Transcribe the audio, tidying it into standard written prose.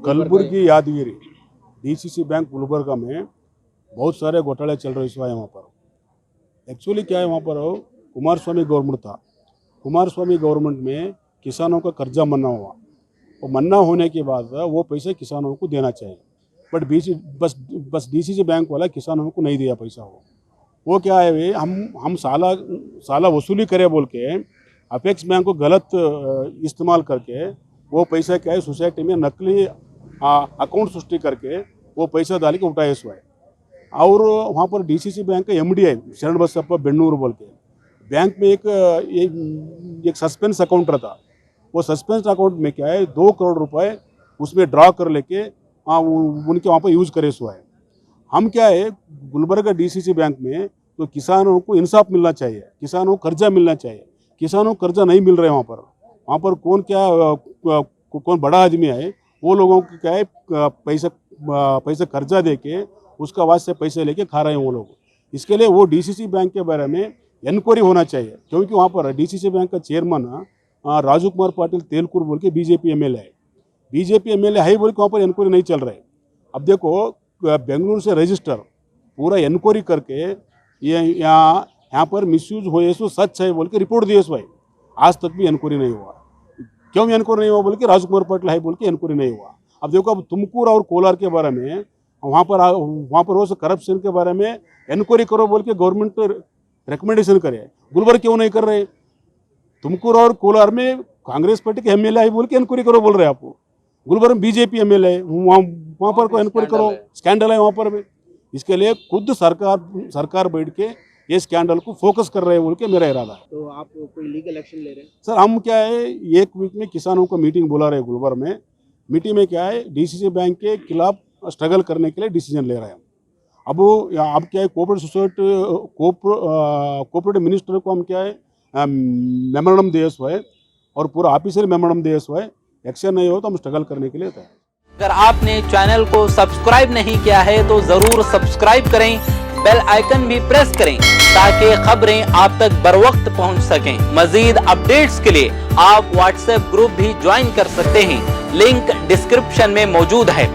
कलबुर्गी यादगिरी DCC bank Gulbarga में बहुत सारे घोटाले चल रहे हैं वहाँ पर। एक्चुअली क्या है वहाँ पर कुमारस्वामी गवर्नमेंट था, कुमारस्वामी गवर्नमेंट में किसानों का कर्जा मन्ना हुआ, वो मन्ना होने के बाद वो पैसे किसानों को देना चाहिए, बट बस डीसीसी बैंक वाला किसानों को नहीं दिया पैसा। वो क्या है वे हम साला वसूली करे बोल के अपेक्स बैंक को गलत इस्तेमाल करके वो पैसा क्या है सोसाइटी में नकली अकाउंट सृष्टि करके वो पैसा डाल के उठाए हुआ है। और वहाँ पर डीसीसी बैंक का एमडी है शरण बसप्पा बेन्नूर बोल के, बैंक में एक सस्पेंस अकाउंट रहता, वो सस्पेंस अकाउंट में क्या है 2 करोड़ रुपए उसमें ड्रा कर लेके उनके वहाँ पर यूज़ करे हुआ है। हम क्या है गुलबर्गा डीसीसी बैंक में तो किसानों को इंसाफ मिलना चाहिए, किसानों को कर्जा मिलना चाहिए, किसानों को कर्जा नहीं मिल रहा है। वहाँ पर कौन बड़ा आदमी है वो लोगों को क्या है पैसा कर्जा दे के उसका वास्ते पैसे लेके खा रहे हैं वो लोग। इसके लिए वो डीसीसी बैंक के बारे में इंक्वायरी होना चाहिए, क्योंकि वहाँ पर डीसीसी बैंक का चेयरमैन राजू कुमार पाटिल तेलकुर बोल के बीजेपी एमएलए है, बीजेपी एमएलए है बोल के वहाँ पर इंक्वायरी नहीं चल रहा है। अब देखो बेंगलुरु से रजिस्टर पूरा इंक्वायरी करके यहाँ पर मिसयूज हुए सो सच है बोल के रिपोर्ट दिए सो है, आज तक भी इंक्वायरी नहीं हुआ। क्यों इंक्वायरी नहीं हुआ बोल के राजू कुमार पाटिल है बोल के इंक्वायरी नहीं हुआ। अब देखो अब तुमकुर और कोलार के बारे में वहाँ पर वो करप्शन के बारे में इंक्वायरी करो बोल के गवर्नमेंट रिकमेंडेशन करे, गुलबर्ग क्यों नहीं कर रहे? तुमकुर और कोलार में कांग्रेस पार्टी के एमएलए है बोल के इंक्वायरी करो बोल रहे हैं आप, गुलबर्ग में बीजेपी एमएलए है, वहाँ पर कोई इंक्वायरी करो, स्कैंडल है वहाँ पर भी। इसके लिए खुद सरकार बैठ के ये स्कैंडल को फोकस कर रहे हैं बोल के मेरा इरादा है। तो आप कोई लीगल एक्शन ले रहे हैं? सर हम क्या है 1 वीक में किसानों को मीटिंग बुला रहे हैं गुलबर्ग में, मीटिंग में क्या है डीसीसी बैंक के खिलाफ स्ट्रगल करने के लिए डिसीजन ले रहे हैं। अब क्या है कोऑपरेटिव मिनिस्टर को हम क्या है मेमोरेंडम दिए हुआ है और पूरा ऑफिशियल मेमोरेंडम दिए हुआ है, एक्शन नहीं हो तो हम स्ट्रगल करने के लिए तैयार। अगर आपने चैनल को सब्सक्राइब नहीं किया है तो जरूर सब्सक्राइब करें, बेल आइकन भी प्रेस करें ताकि खबरें आप तक बर वक्त पहुंच सकें। मजीद अपडेट्स के लिए आप व्हाट्सएप ग्रुप भी ज्वाइन कर सकते हैं, लिंक डिस्क्रिप्शन में मौजूद है।